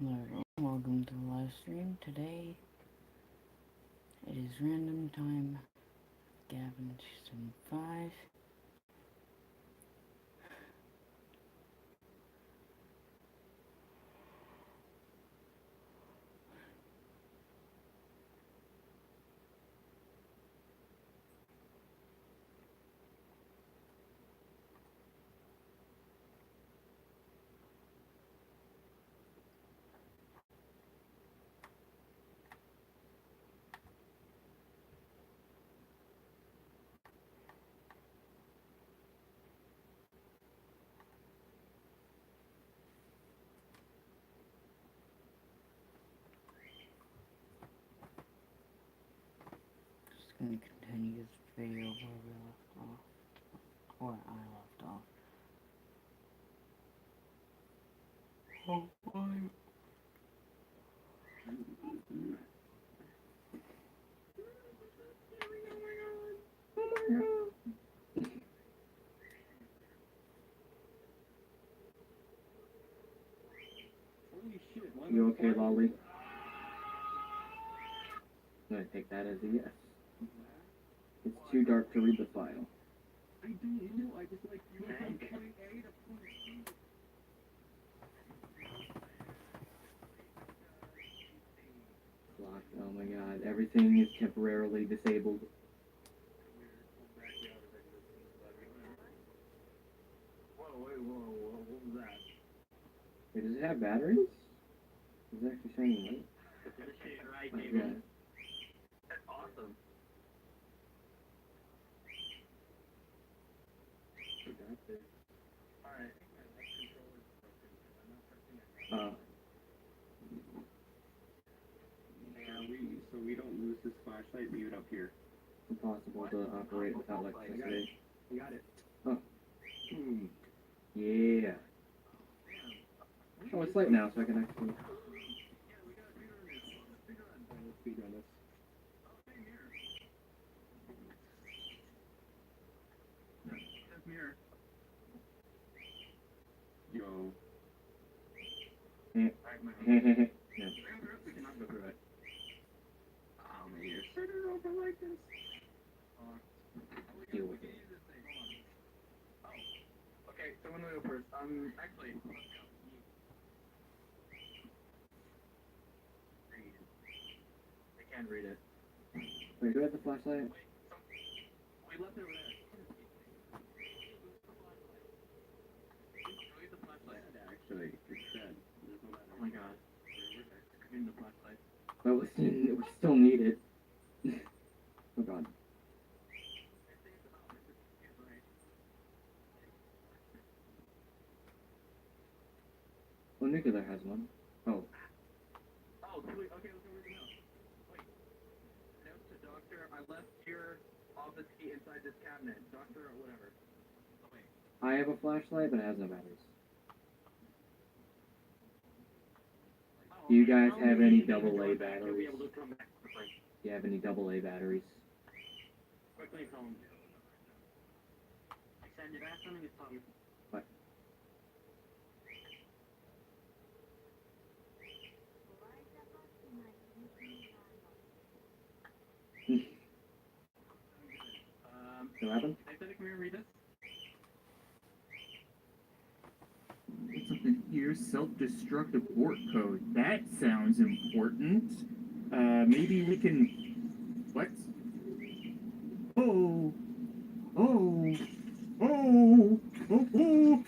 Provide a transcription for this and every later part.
Hello everyone, welcome to the live stream. Today it is random time, Gavan275. Just gonna continue this video where we left off, or I left off. Oh boy. You okay, Lolly? I'm gonna take that as a yes. It's too dark to read the file. I don't know, I just like you from point A to point B. Locked, oh my god, everything is temporarily disabled. Whoa, what was that? Wait, does it have batteries? Is it actually shining light? Right, oh, yeah. That's awesome. Alright. So we don't lose this flashlight, leave it up here. Impossible to operate without electricity. I got it. Oh. Yeah. Oh, it's light now, so I can actually... Speedrun this. Mirror. Yo. Yeah. We cannot go through it. Oh, man, you're starting over like this. Deal with it. Oh. Okay, so when do we go first? Actually, let's go. Read. I can't read it. Wait, do we have the flashlight? Wait, we left it over there. Actually, it's dead. Oh my god. We're the flashlight. But we still need it. Oh god. Well, Nuclear has one. Oh. Oh, okay, okay, where'd it go? Wait. Note to Doctor, I left your office key inside this cabinet. Doctor, or whatever. Oh, wait. I have a flashlight, but it has no batteries. Do you guys have any AA batteries? Do you have any AA batteries? Quickly phone. Send it back something is probably. What? What happened? Come here, read this. What's up in here? Self-destruct abort code. That sounds important. Maybe we can... What? Oh! Oh! Oh! Oh! Oh!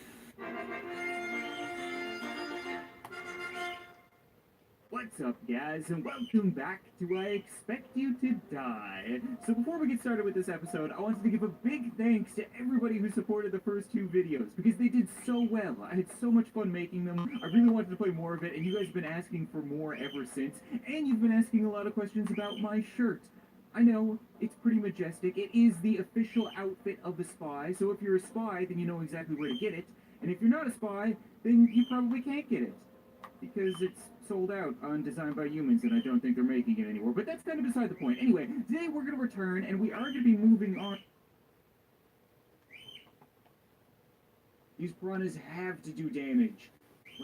What's up, guys, and welcome back to I Expect You to Die. So before we get started with this episode, I wanted to give a big thanks to everybody who supported the first two videos, because they did so well. I had so much fun making them. I really wanted to play more of it, and you guys have been asking for more ever since, and you've been asking a lot of questions about my shirt. I know, it's pretty majestic. It is the official outfit of a spy, so if you're a spy, then you know exactly where to get it, and if you're not a spy, then you probably can't get it. Because it's sold out on Designed by Humans, and I don't think they're making it anymore. But that's kind of beside the point. Anyway, today we're going to return, and we are going to be moving on. These piranhas have to do damage.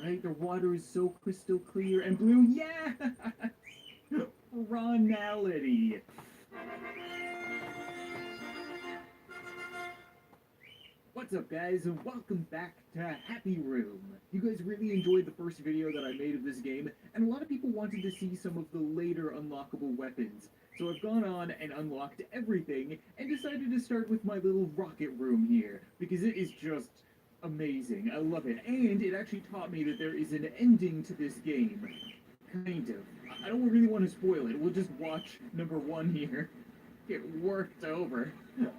Right? The water is so crystal clear and blue. Yeah! Ronality. What's up, guys, and welcome back to Happy Room. You guys really enjoyed the first video that I made of this game, and a lot of people wanted to see some of the later unlockable weapons. So I've gone on and unlocked everything, and decided to start with my little rocket room here, because it is just amazing. I love it, and it actually taught me that there is an ending to this game. Kind of. I don't really want to spoil it. We'll just watch number one here get worked over.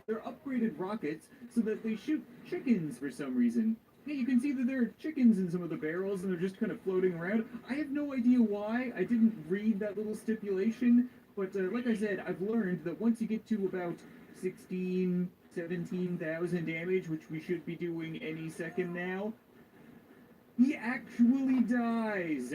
They're upgraded rockets so that they shoot chickens for some reason. Yeah, you can see that there are chickens in some of the barrels and they're just kind of floating around. I have no idea why. I didn't read that little stipulation, but like I said, I've learned that once you get to about 16, 17,000 damage, which we should be doing any second now, he actually dies.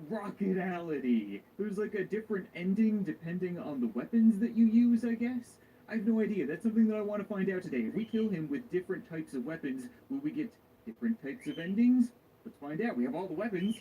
Rocketality. There's like a different ending depending on the weapons that you use, I guess. I have no idea. That's something that I want to find out today. If we kill him with different types of weapons, will we get different types of endings? Let's find out. We have all the weapons.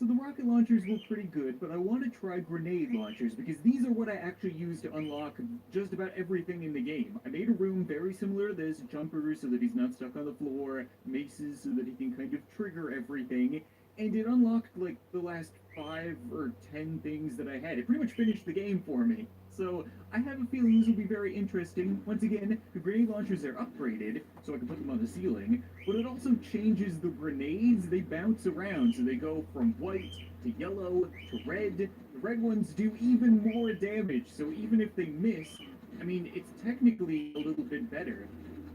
So the rocket launchers were pretty good, but I want to try grenade launchers because these are what I actually use to unlock just about everything in the game. I made a room very similar to this, jumpers so that he's not stuck on the floor, maces so that he can kind of trigger everything, and it unlocked like the last 5 or 10 things that I had. It pretty much finished the game for me. So I have a feeling this will be very interesting. Once again, the grenade launchers are upgraded, so I can put them on the ceiling, but it also changes the grenades. They bounce around, so they go from white to yellow to red. The red ones do even more damage, so even if they miss, I mean, it's technically a little bit better.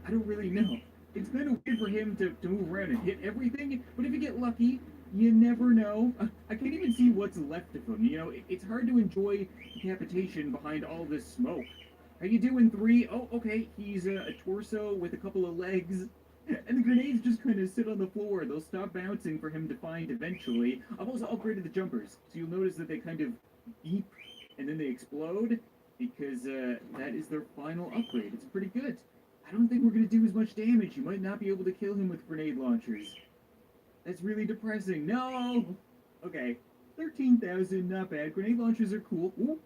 I don't really know. It's kind of weird for him to move around and hit everything, but if you get lucky, you never know. I can't even see what's left of him. You know, it's hard to enjoy decapitation behind all this smoke. How you doing, 3? Oh, okay. He's a torso with a couple of legs. And the grenades just kind of sit on the floor. They'll stop bouncing for him to find eventually. I've also upgraded the jumpers. So you'll notice that they kind of beep and then they explode because that is their final upgrade. It's pretty good. I don't think we're going to do as much damage. You might not be able to kill him with grenade launchers. That's really depressing. No! Okay. 13,000, not bad. Grenade launchers are cool. Ooh.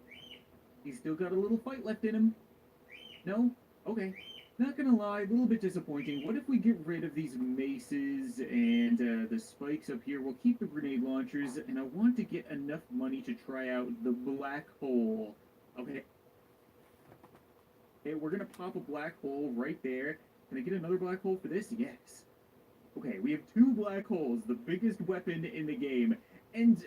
He's still got a little fight left in him. No? Okay. Not gonna lie, a little bit disappointing. What if we get rid of these maces and the spikes up here? We'll keep the grenade launchers, and I want to get enough money to try out the black hole. Okay. Okay, we're gonna pop a black hole right there. Can I get another black hole for this? Yes. Okay, we have 2 black holes, the biggest weapon in the game, and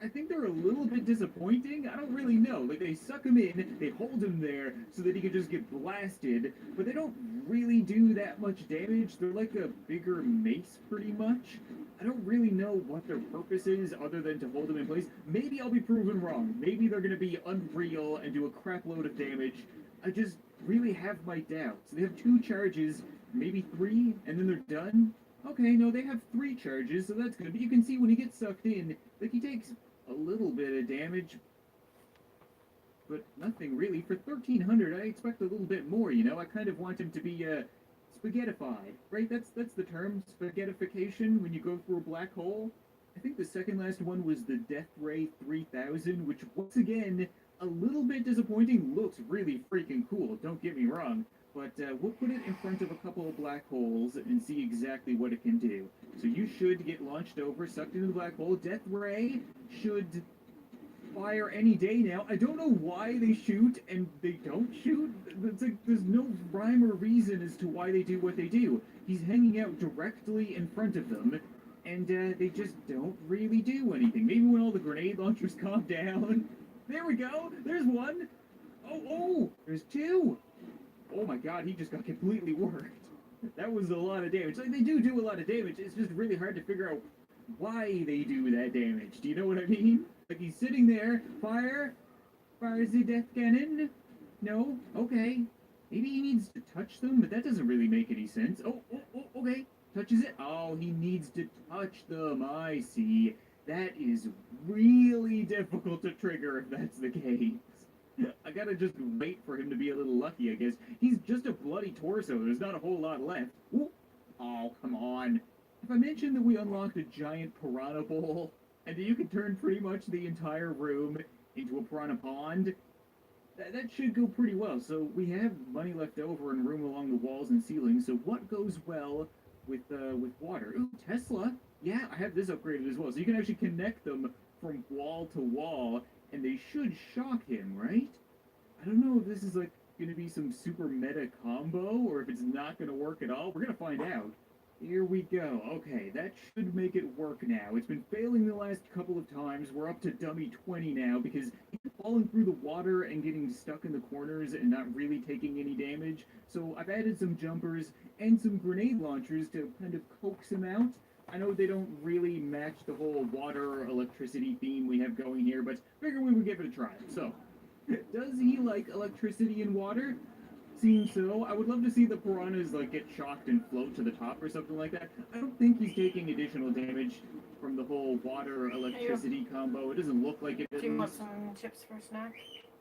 I think they're a little bit disappointing. I don't really know. Like, they suck him in, they hold him there so that he can just get blasted, but they don't really do that much damage. They're like a bigger mace, pretty much. I don't really know what their purpose is other than to hold him in place. Maybe I'll be proven wrong. Maybe they're going to be unreal and do a crap load of damage. I just really have my doubts. They have 2 charges, maybe 3, and then they're done. Okay, no, they have 3 charges, so that's good. But you can see when he gets sucked in, like, he takes a little bit of damage, but nothing really. For 1,300, I expect a little bit more, you know? I kind of want him to be, spaghettified, right? That's the term, spaghettification, when you go through a black hole. I think the second last one was the Death Ray 3000, which, once again, a little bit disappointing. Looks really freaking cool, don't get me wrong. But we'll put it in front of a couple of black holes and see exactly what it can do. So you should get launched over, sucked into the black hole. Death Ray should fire any day now. I don't know why they shoot and they don't shoot. It's like there's no rhyme or reason as to why they do what they do. He's hanging out directly in front of them, and they just don't really do anything. Maybe when all the grenade launchers calm down. There we go. There's one. Oh, there's 2. Oh my god, he just got completely worked. That was a lot of damage. Like, they do a lot of damage. It's just really hard to figure out why they do that damage. Do you know what I mean? Like, he's sitting there, fires the death cannon. No? Okay. Maybe he needs to touch them, but that doesn't really make any sense. Oh, okay. Touches it. Oh, he needs to touch them. I see. That is really difficult to trigger if that's the case. I gotta just wait for him to be a little lucky, I guess. He's just a bloody torso. There's not a whole lot left. Ooh. Oh, come on. If I mentioned that we unlocked a giant piranha bowl, and that you could turn pretty much the entire room into a piranha pond, that should go pretty well. So we have money left over and room along the walls and ceilings. So what goes well with water? Ooh, Tesla. Yeah, I have this upgraded as well. So you can actually connect them from wall to wall, and they should shock him, right? I don't know if this is like going to be some super meta combo or if it's not going to work at all. We're going to find out. Here we go. Okay, that should make it work now. It's been failing the last couple of times. We're up to dummy 20 now because he's falling through the water and getting stuck in the corners and not really taking any damage. So I've added some jumpers and some grenade launchers to kind of coax him out. I know they don't really match the whole water electricity theme we have going here, but figure we would give it a try. So, does he like electricity and water? Seems so. I would love to see the piranhas like get shocked and float to the top or something like that. I don't think he's taking additional damage from the whole water electricity combo. It doesn't look like it. Do you want some chips for a snack?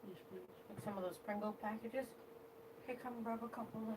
Yes, please. Like some of those Pringle packages? Okay, come grab a couple then.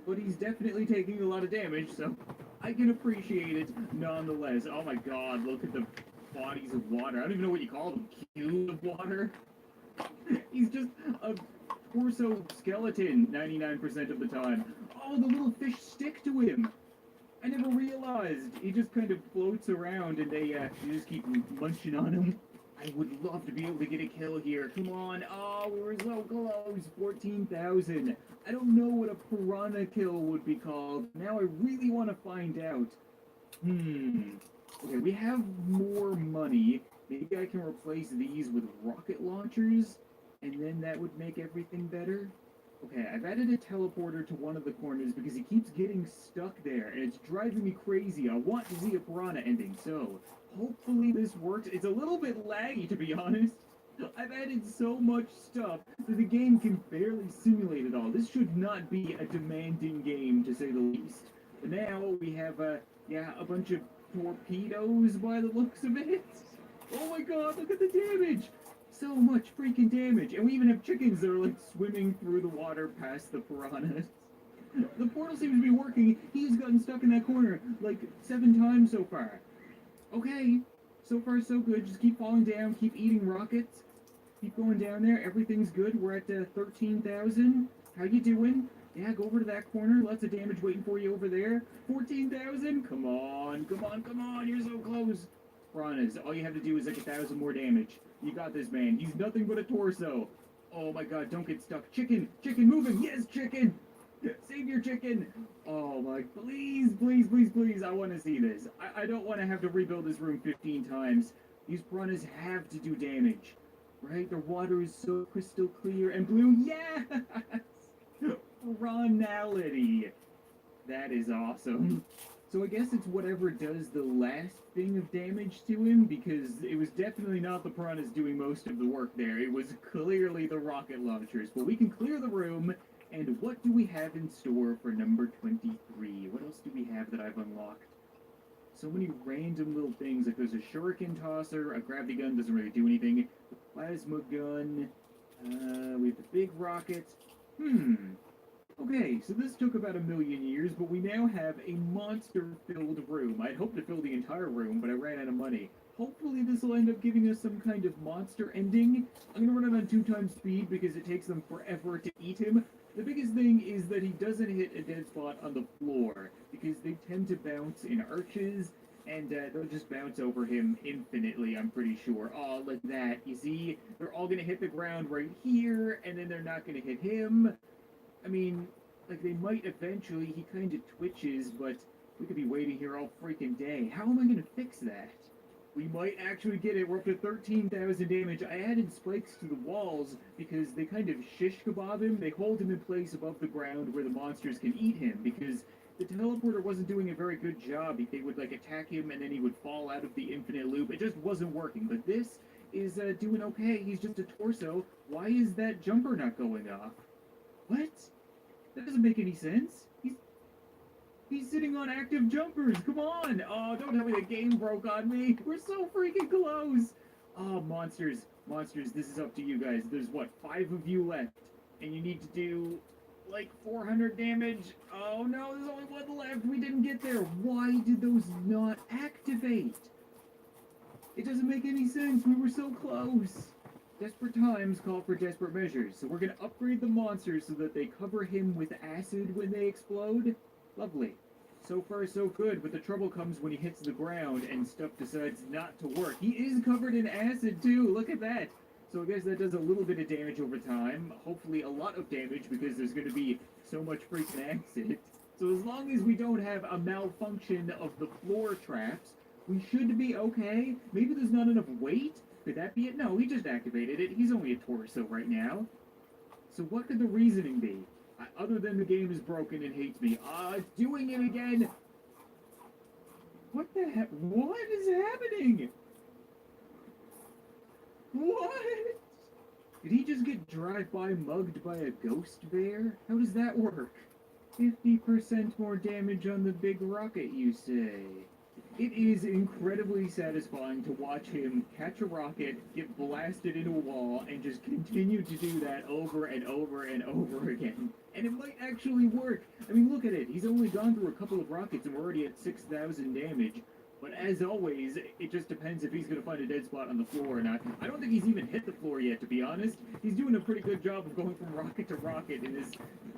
But he's definitely taking a lot of damage, so I can appreciate it nonetheless. Oh my god, look at the bodies of water. I don't even know what you call them. Cube of water? He's just a torso skeleton 99% of the time. Oh, the little fish stick to him. I never realized. He just kind of floats around and they just keep munching on him. I would love to be able to get a kill here. Come on. Oh, we were so close. 14,000. I don't know what a piranha kill would be called. Now I really want to find out. Okay, we have more money. Maybe I can replace these with rocket launchers, and then that would make everything better. Okay, I've added a teleporter to one of the corners because he keeps getting stuck there, and it's driving me crazy. I want to see a piranha ending, so hopefully this works. It's a little bit laggy, to be honest. I've added so much stuff that the game can barely simulate it all. This should not be a demanding game, to say the least. But now we have, a bunch of torpedoes by the looks of it. Oh my god, look at the damage! So much freaking damage. And we even have chickens that are like swimming through the water past the piranhas. The portal seems to be working. He's gotten stuck in that corner like 7 times so far. Okay, so far so good. Just keep falling down, keep eating rockets. Keep going down there. Everything's good. We're at 13,000. How you doing? Yeah, go over to that corner. Lots of damage waiting for you over there. 14,000. Come on, come on, come on. You're so close. Piranhas. All you have to do is like 1,000 more damage. You got this, man. He's nothing but a torso. Oh my god, don't get stuck. Chicken! Chicken moving! Yes, chicken! Save your chicken! Oh my, please, please, please, please, I want to see this. I don't want to have to rebuild this room 15 times. These piranhas have to do damage. Right? The water is so crystal clear and blue. Yes! Piranality. That is awesome. So I guess it's whatever does the last thing of damage to him, because it was definitely not the piranhas doing most of the work there. It was clearly the rocket launchers. But we can clear the room, and what do we have in store for number 23? What else do we have that I've unlocked? So many random little things, like there's a shuriken tosser, a gravity gun doesn't really do anything, a plasma gun, we have the big rocket. Okay, so this took about 1,000,000 years, but we now have a monster-filled room. I'd hoped to fill the entire room, but I ran out of money. Hopefully this will end up giving us some kind of monster ending. I'm gonna run it on 2 times speed because it takes them forever to eat him. The biggest thing is that he doesn't hit a dead spot on the floor, because they tend to bounce in arches, and they'll just bounce over him infinitely, I'm pretty sure. Oh, like that. You see? They're all gonna hit the ground right here, and then they're not gonna hit him. I mean, like, they might eventually. He kind of twitches, but We could be waiting here all freaking day. How am I gonna fix that? We might actually get it. We're up to 13,000 damage. I added spikes to the walls because they kind of shish kebab him. They hold him in place above the ground where the monsters can eat him because the teleporter wasn't doing a very good job. They would like attack him and then he would fall out of the infinite loop. It just wasn't working. But this is doing okay. He's just a torso. Why is that jumper not going off? What? That doesn't make any sense. He's sitting on active jumpers. Come on. Oh, don't tell me the game broke on me. We're so freaking close. Oh, monsters. Monsters, this is up to you guys. There's, what, 5 of you left. And you need to do, like, 400 damage. Oh, no, there's only 1 left. We didn't get there. Why did those not activate? It doesn't make any sense. We were so close. Desperate times call for desperate measures. So we're going to upgrade the monsters so that they cover him with acid when they explode. Lovely. So far, so good, but the trouble comes when he hits the ground and stuff decides not to work. He is covered in acid, too. Look at that. So I guess that does a little bit of damage over time. Hopefully a lot of damage because there's going to be so much freaking acid. So as long as we don't have a malfunction of the floor traps, we should be okay. Maybe there's not enough weight? Could that be it? No, he just activated it. He's only a torso right now. So what could the reasoning be? Other than the game is broken and hates me. It's doing it again! What the heck? What is happening? What? Did he just get drive-by mugged by a ghost bear? How does that work? 50% more damage on the big rocket, you say? It is incredibly satisfying to watch him catch a rocket, get blasted into a wall, and just continue to do that over and over and over again. And it might actually work. I mean, look at it. He's only gone through a couple of rockets and we're already at 6,000 damage. But as always, it just depends if he's going to find a dead spot on the floor or not. I don't think he's even hit the floor yet, to be honest. He's doing a pretty good job of going from rocket to rocket in this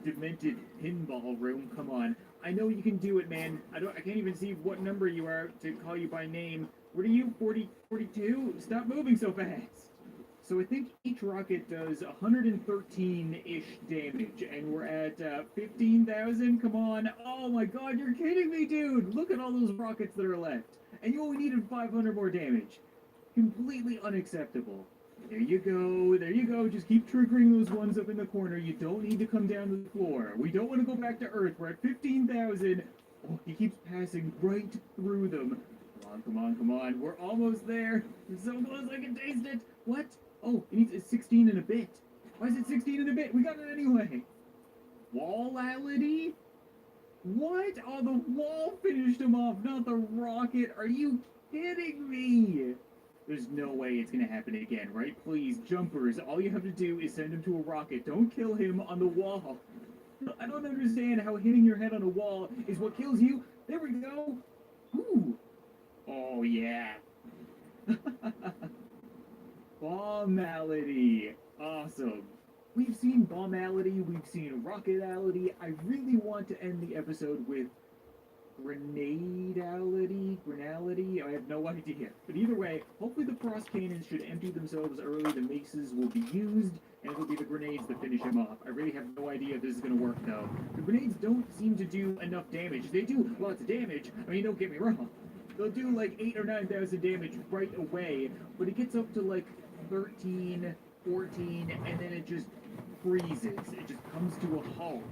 demented pinball room. Come on. I know you can do it, man. I can't even see what number you are to call you by name. What are you, 42? Stop moving so fast. So I think each rocket does 113-ish damage, and we're at 15,000. Come on. Oh my god, you're kidding me, dude. Look at all those rockets that are left. And you only needed 500 more damage. Completely unacceptable. There you go. There you go. Just keep triggering those ones up in the corner. You don't need to come down to the floor. We don't want to go back to Earth. We're at 15,000. Oh, he keeps passing right through them. Come on, come on, come on. We're almost there. It's so close I can taste it. What? Oh, it's 16 and a bit. Why is it 16 and a bit? We got it anyway. Wallality? What? Oh, the wall finished him off, not the rocket. Are you kidding me? There's no way it's gonna happen again, right? Please, jumpers, all you have to do is send him to a rocket. Don't kill him on the wall. I don't understand how hitting your head on a wall is what kills you. There we go. Ooh. Oh, yeah. Bombality. Awesome. We've seen bombality, we've seen rocketality. I really want to end the episode with grenadality. I have no idea. But either way, hopefully the frost cannons should empty themselves early. The maces will be used, and it'll be the grenades that finish him off. I really have no idea if this is going to work, though. The grenades don't seem to do enough damage. They do lots of damage. I mean, don't get me wrong. They'll do like 8,000 or 9,000 damage right away, but it gets up to like 13, 14, and then it just freezes. It just comes to a halt.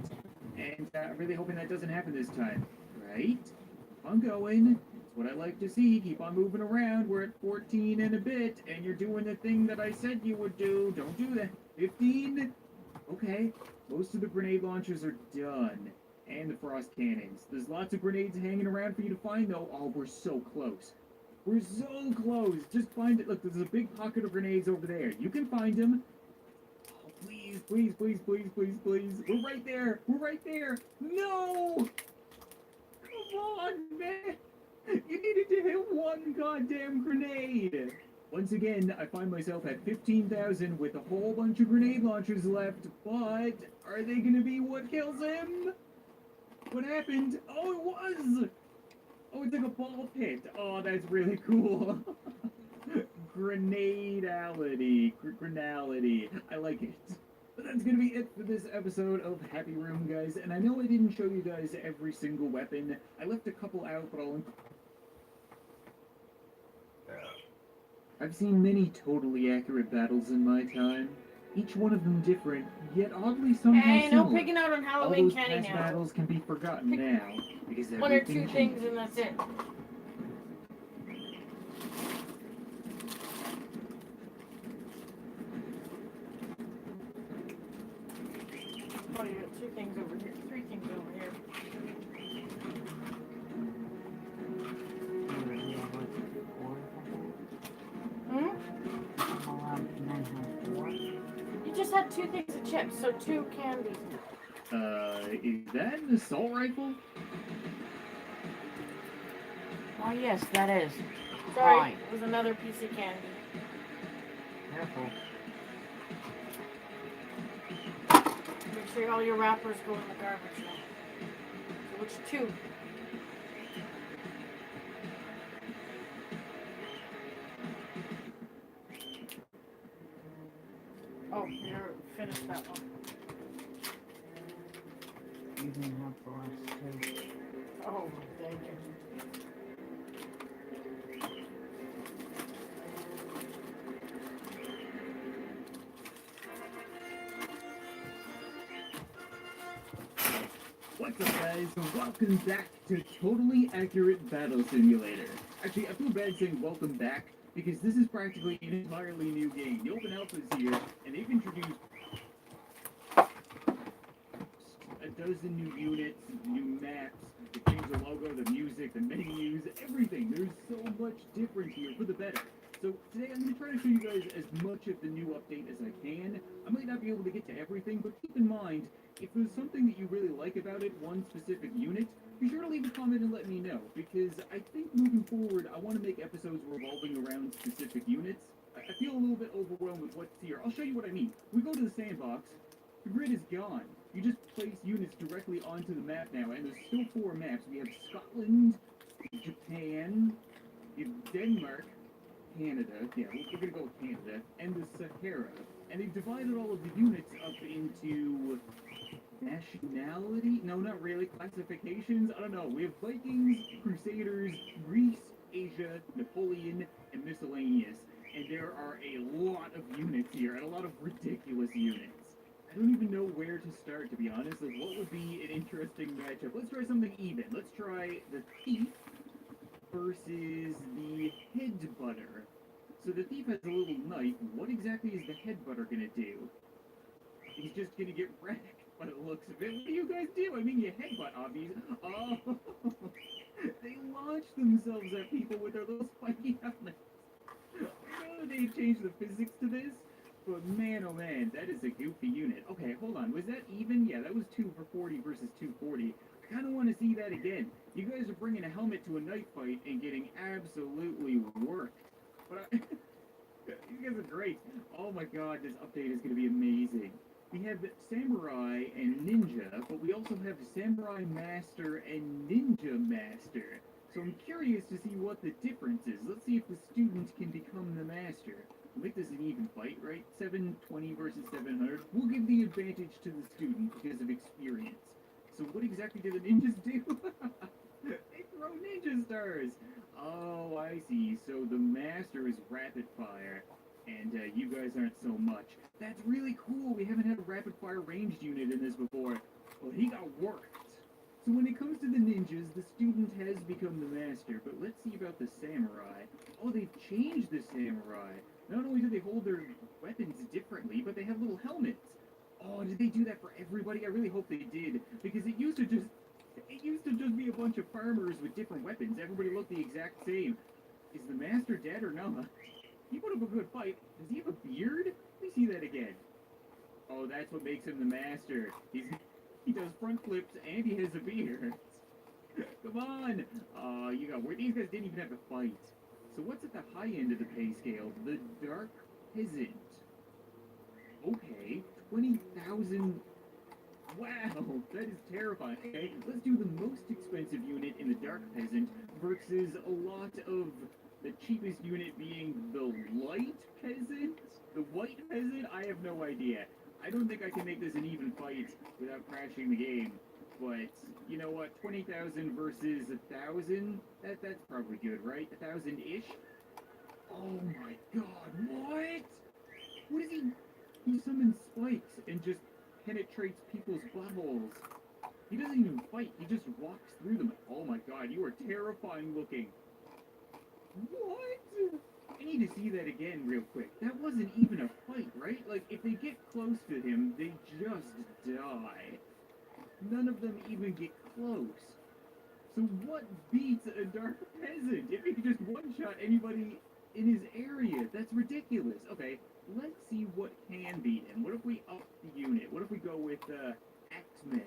And I'm really hoping that doesn't happen this time. Right? Keep on going. That's what I like to see. Keep on moving around. We're at 14 and a bit, and you're doing the thing that I said you would do. Don't do that. 15? Okay. Most of the grenade launchers are done. And the frost cannons. There's lots of grenades hanging around for you to find, though. Oh, we're so close. We're so close. Just find it. Look, there's a big pocket of grenades over there. You can find them. Oh, please, please, please, please, please, please. We're right there. We're right there. No! Come on, man. You needed to hit one goddamn grenade. Once again, I find myself at 15,000 with a whole bunch of grenade launchers left, but are they going to be what kills him? What happened? Oh, it was! Oh, it's like a ball pit. Oh, that's really cool. Grenadality. Grenality. I like it. But that's gonna be it for this episode of Happy Room, guys. And I know I didn't show you guys every single weapon. I left a couple out, but I've seen many totally accurate battles in my time. Each one of them different, yet oddly somehow Hey, no similar. picking out on All Halloween those candy past now. battles can be forgotten Pick now because one or everything two changed. things and that's it. Oh, you got two things over here, three things over here. Hmm? You just had two things of chips, so two candies. Is that an assault rifle? Oh yes, that is. Sorry, Fine. it was another piece of candy. Careful. Make sure all your wrappers go in the garbage now. So which two? Oh, you're finished that one. You can have the last two. Oh, thank you. What's up, guys, and welcome back to Totally Accurate Battle Simulator. Actually, I feel bad saying welcome back, because this is practically an entirely new game. The Open Alpha is here, and they've introduced a dozen new units, new maps, the game's logo, the music, the menus, everything. There's so much different here for the better. So today I'm going to try to show you guys as much of the new update as I can. I might not be able to get to everything, but keep in mind, if there's something that you really like about it, one specific unit, be sure to leave a comment and let me know, because I think moving forward, I want to make episodes revolving around specific units. I feel a little bit overwhelmed with what's here. I'll show you what I mean. We go to the sandbox, the grid is gone. You just place units directly onto the map now, and there's still 4 maps. We have Scotland, Japan, we have Denmark, Canada, yeah, we're gonna go with Canada, and the Sahara. And they've divided all of the units up into nationality? No, not really. Classifications? I don't know. We have Vikings, Crusaders, Greece, Asia, Napoleon, and miscellaneous. And there are a lot of units here, and a lot of ridiculous units. I don't even know where to start, to be honest. Like, what would be an interesting matchup? Let's try something even. Let's try the Thief versus the Headbutter. So the Thief has a little knife. What exactly is the Headbutter gonna do? He's just gonna get wrecked by the looks of it. What do you guys do? I mean, you headbutt, obviously. Oh, they launch themselves at people with their little spiky helmets. I know they changed the physics to this, but man, oh man, that is a goofy unit. Okay, hold on. Was that even? Yeah, that was 2 for 40 versus 240. I kind of want to see that again. You guys are bringing a helmet to a knife fight and getting absolutely worked. But you guys are great. Oh my god, this update is going to be amazing. We have Samurai and Ninja, but we also have Samurai Master and Ninja Master. So I'm curious to see what the difference is. Let's see if the student can become the master. We'll make this an even fight, right? 720 versus 700. We'll give the advantage to the student because of experience. So what exactly do the ninjas do? They throw ninja stars! Oh, I see. So the master is rapid fire, and you guys aren't so much. That's really cool. We haven't had a rapid fire ranged unit in this before. Well, he got worked. So when it comes to the ninjas, the student has become the master, but let's see about the samurai. Oh, they've changed the samurai. Not only do they hold their weapons differently, but they have little helmets. Oh, did they do that for everybody? I really hope they did, because it used to just be a bunch of farmers with different weapons. Everybody looked the exact same. Is the master dead or not? He put up a good fight. Does he have a beard? Let me see that again. Oh, that's what makes him the master. He does front flips and he has a beard. Come on! You got where these guys didn't even have to fight. So what's at the high end of the pay scale? The Dark Peasant. Okay, 20,000. Wow, that is terrifying. Okay, let's do the most expensive unit in the Dark Peasant versus a lot of the cheapest unit being the Light Peasant? The White Peasant? I have no idea. I don't think I can make this an even fight without crashing the game. But you know what? 20,000 versus 1,000. That's probably good, right? 1,000-ish. Oh my God! What? What is he? He summons spikes and just penetrates people's buttholes. He doesn't even fight. He just walks through them. Oh my God! You are terrifying looking. What? I need to see that again real quick. That wasn't even a fight, right? Like, if they get close to him, they just die. None of them even get close. So what beats a Dark Peasant if he can just one-shot anybody in his area? That's ridiculous. Okay, let's see what can beat him. What if we up the unit? What if we go with Axemen?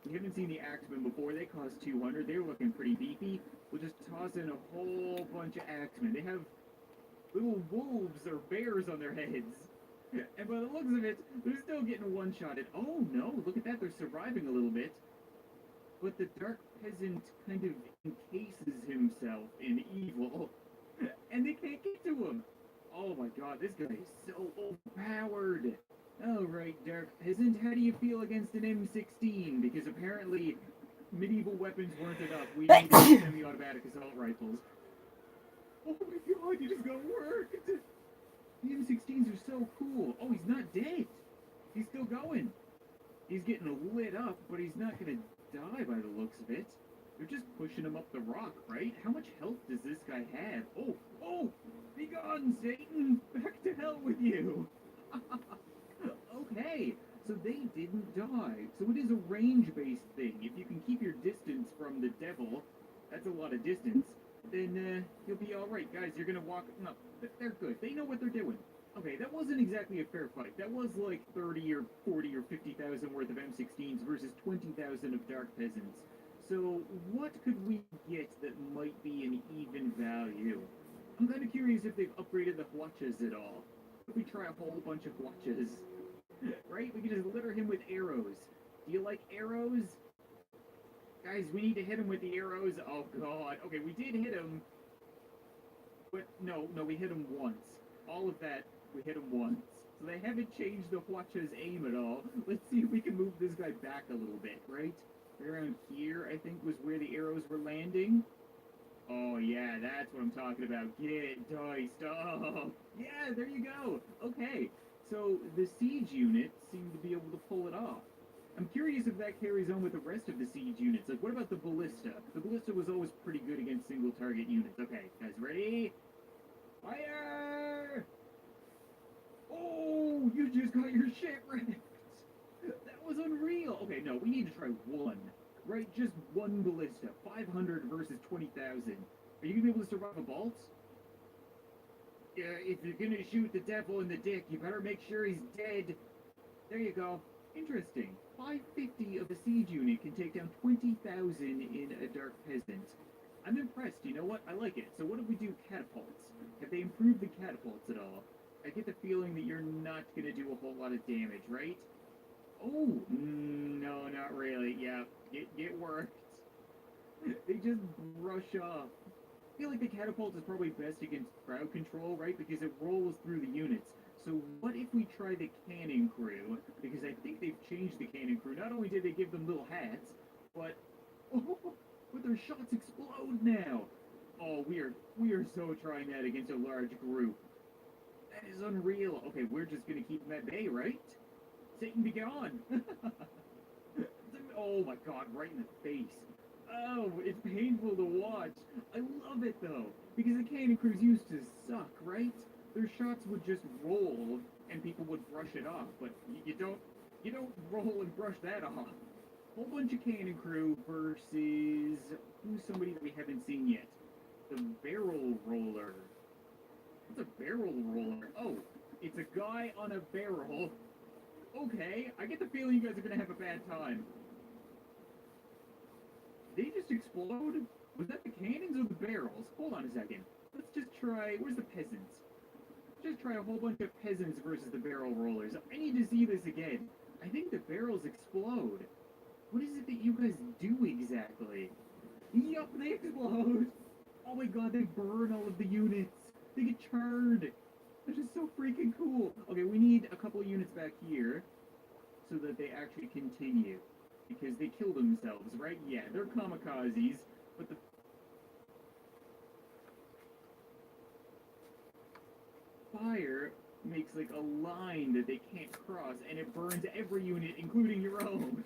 We haven't seen the Axemen before. They cost 200. They're looking pretty beefy. We'll just toss in a whole bunch of Axemen. They have little wolves or bears on their heads. And by the looks of it, they're still getting one-shotted. Oh no, look at that, they're surviving a little bit. But the Dark Peasant kind of encases himself in evil. And they can't get to him. Oh my God, this guy is so overpowered. Alright, Dark Peasant, how do you feel against an M16? Because apparently medieval weapons weren't enough. We needed semi-automatic assault rifles. Oh my God, you just got worked! The M16s are so cool. Oh, he's not dead. He's still going. He's getting lit up, but he's not gonna die by the looks of it. They're just pushing him up the rock, right? How much health does this guy have? Oh! Be gone, Satan! Back to hell with you! Okay, so they didn't die. So it is a range-based thing. If you can keep your distance from the devil, that's a lot of distance, then you'll be alright. Guys, you're gonna walk... No, they're good. They know what they're doing. Okay, that wasn't exactly a fair fight. That was like 30 or 40 or 50,000 worth of M16s versus 20,000 of Dark Peasants. So what could we get that might be an even value? I'm kind of curious if they've upgraded the Hwachas at all. If we try a whole bunch of Hwachas, right? We can just litter him with arrows. Do you like arrows? Guys, we need to hit him with the arrows. Oh God. Okay, we did hit him. But no, we hit him once. All of that, we hit him once. So they haven't changed the Hwacha's aim at all. Let's see if we can move this guy back a little bit, right? Around here, I think, was where the arrows were landing. Oh, yeah, that's what I'm talking about. Get diced up. Yeah, there you go. Okay, so the siege units seem to be able to pull it off. I'm curious if that carries on with the rest of the siege units. Like, what about the ballista? The ballista was always pretty good against single target units. Okay, guys, ready? Fire! Oh, you just got your shit wrecked. That was unreal. Okay, no, we need to try one. Right, just one ballista. 500 versus 20,000. Are you gonna be able to survive a bolt? Yeah, if you're gonna shoot the devil in the dick, you better make sure he's dead. There you go. Interesting. 550 of a siege unit can take down 20,000 in a Dark Peasant. I'm impressed. You know what? I like it. So what if we do catapults? Have they improved the catapults at all? I get the feeling that you're not going to do a whole lot of damage, right? Oh, no, not really. Yeah, get worked. They just brush off. I feel like the catapult is probably best against crowd control, right? Because it rolls through the units. So what if we try the cannon crew? Because I think they've changed the cannon crew. Not only did they give them little hats, but their shots explode now. Oh, we are so trying that against a large group. That is unreal. Okay, we're just gonna keep them at bay, right? Satan be gone. Oh my God, right in the face. Oh, it's painful to watch. I love it though, because the cannon crews used to suck, right? Their shots would just roll and people would brush it off, but you don't roll and brush that off. Whole bunch of cannon crew versus who's somebody that we haven't seen yet? The barrel roller. What's a barrel roller? Oh, it's a guy on a barrel. Okay, I get the feeling you guys are gonna have a bad time. Did they just explode? Was that the cannons or the barrels? Hold on a second. Let's just try. Where's the peasants? Just try a whole bunch of peasants versus the barrel rollers. I need to see this again. I think the barrels explode. What is it that you guys do exactly? Yup, they explode. Oh my God, they burn all of the units. They get charred. That's just so freaking cool. Okay, we need a couple of units back here so that they actually continue. Because they kill themselves, right? Yeah, they're kamikazes, but the fire makes like a line that they can't cross, and it burns every unit, including your own.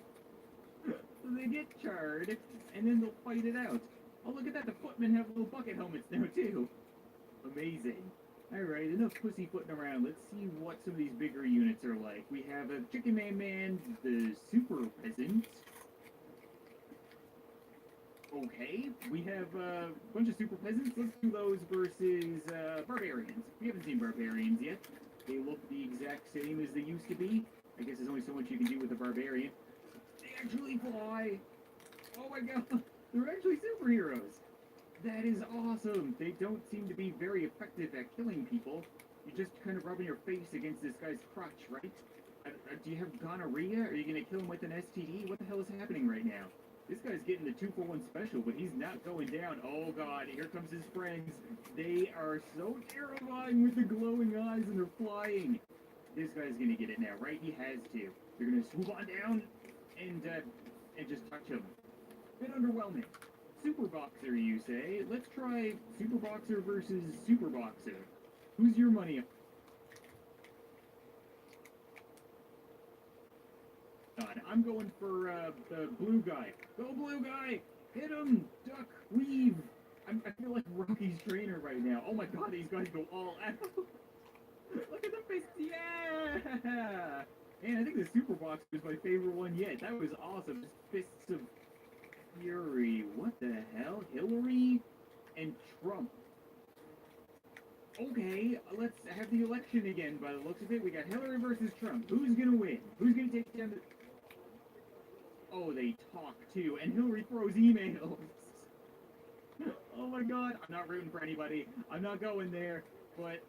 So they get charred, and then they'll fight it out. Oh, look at that, the footmen have little bucket helmets now, too. Amazing. Alright, enough pussyfooting around. Let's see what some of these bigger units are like. We have a Chicken Man, the Super Peasant. Okay, we have a bunch of Super Peasants. Let's do those versus Barbarians. We haven't seen Barbarians yet. They look the exact same as they used to be. I guess there's only so much you can do with a Barbarian. They actually fly! Oh my god! They're actually superheroes! That is awesome! They don't seem to be very effective at killing people. You're just kind of rubbing your face against this guy's crotch, right? Do you have gonorrhea? Are you gonna kill him with an STD? What the hell is happening right now? This guy's getting the 2-for-1 special, but he's not going down. Oh god, here comes his friends. They are so terrifying with the glowing eyes and they're flying. This guy's gonna get it now, right? He has to. They're gonna swoop on down and just touch him. Bit underwhelming. Super Boxer, you say? Let's try Super Boxer versus Super Boxer. Who's your money on? I'm going for the blue guy. Go blue guy! Hit him! Duck! Weave! I feel like Rocky's trainer right now. Oh my god, these guys go all out! Look at the fists! Yeah! Man, I think the Super Boxer was my favorite one yet. That was awesome. Just fists of fury. What the hell? Hillary and Trump. Okay, let's have the election again by the looks of it. We got Hillary versus Trump. Who's gonna win? Who's gonna take down the... Oh, they talk too, and Hillary throws emails. Oh my god, I'm not rooting for anybody. I'm not going there, but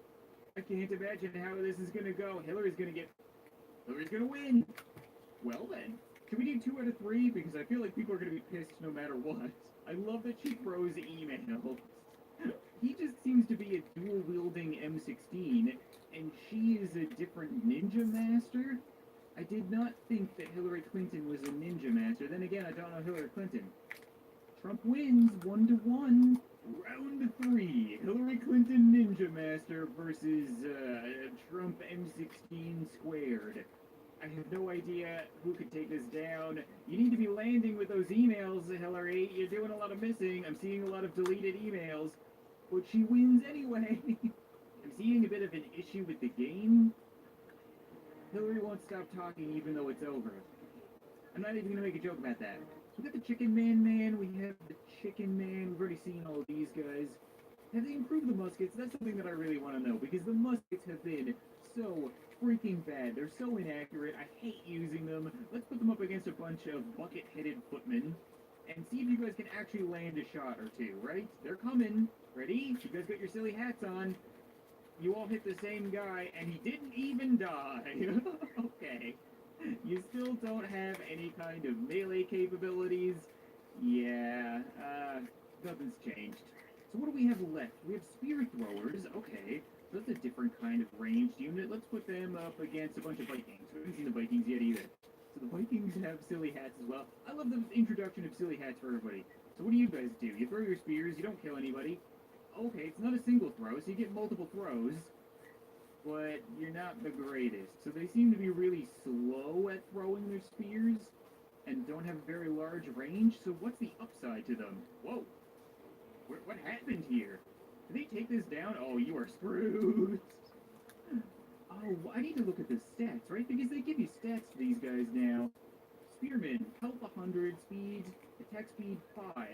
I can't imagine how this is gonna go. Hillary's gonna win. Well then, can we do 2 out of 3? Because I feel like people are gonna be pissed no matter what. I love that she throws emails. He just seems to be a dual-wielding M16, and she is a different ninja master. I did not think that Hillary Clinton was a ninja master. Then again, I don't know Hillary Clinton. Trump wins 1-1. Round 3. Hillary Clinton Ninja Master versus Trump M16 squared. I have no idea who could take this down. You need to be landing with those emails, Hillary. You're doing a lot of missing. I'm seeing a lot of deleted emails. But she wins anyway. I'm seeing a bit of an issue with the game. Hillary won't stop talking even though it's over. I'm not even going to make a joke about that. We got the Chicken Man. We have the Chicken Man. We've already seen all of these guys. Have they improved the muskets? That's something that I really want to know, because the muskets have been so freaking bad. They're so inaccurate. I hate using them. Let's put them up against a bunch of bucket-headed footmen and see if you guys can actually land a shot or two, right? They're coming. Ready? You guys got your silly hats on. You all hit the same guy, and he didn't even die. Okay. You still don't have any kind of melee capabilities. Yeah, nothing's changed. So what do we have left? We have spear throwers. Okay, so that's a different kind of ranged unit. Let's put them up against a bunch of Vikings. We haven't seen the Vikings yet either. So the Vikings have silly hats as well. I love the introduction of silly hats for everybody. So what do you guys do? You throw your spears, you don't kill anybody. Okay, it's not a single throw, so you get multiple throws. But you're not the greatest. So they seem to be really slow at throwing their spears and don't have a very large range. So what's the upside to them? Whoa. What happened here? Did they take this down? Oh, you are screwed. Oh, I need to look at the stats, right? Because they give you stats to these guys now. Spearman, health 100, speed, attack speed 5.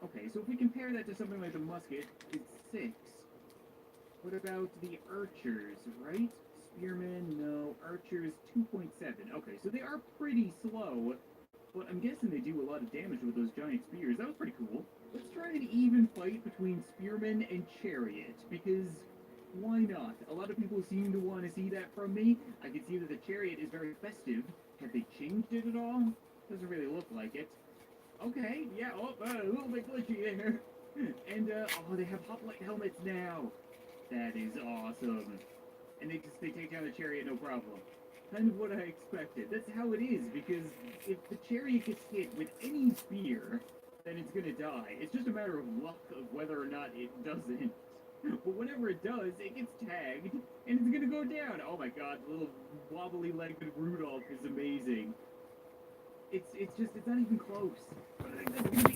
Okay, so if we compare that to something like the musket, it's 6. What about the archers, right? Spearmen, no. Archers, 2.7. Okay, so they are pretty slow, but I'm guessing they do a lot of damage with those giant spears. That was pretty cool. Let's try an even fight between spearmen and chariot, because why not? A lot of people seem to want to see that from me. I can see that the chariot is very festive. Have they changed it at all? Doesn't really look like it. Okay, yeah, oh, a little bit glitchy there. And, oh, they have hoplite helmets now. That is awesome. And they take down the chariot no problem. Kind of what I expected. That's how it is, because if the chariot gets hit with any spear, then it's gonna die. It's just a matter of luck of whether or not it doesn't. But whenever it does, it gets tagged, and it's gonna go down. Oh my god, the little wobbly-legged Rudolph is amazing. It's not even close. That's gonna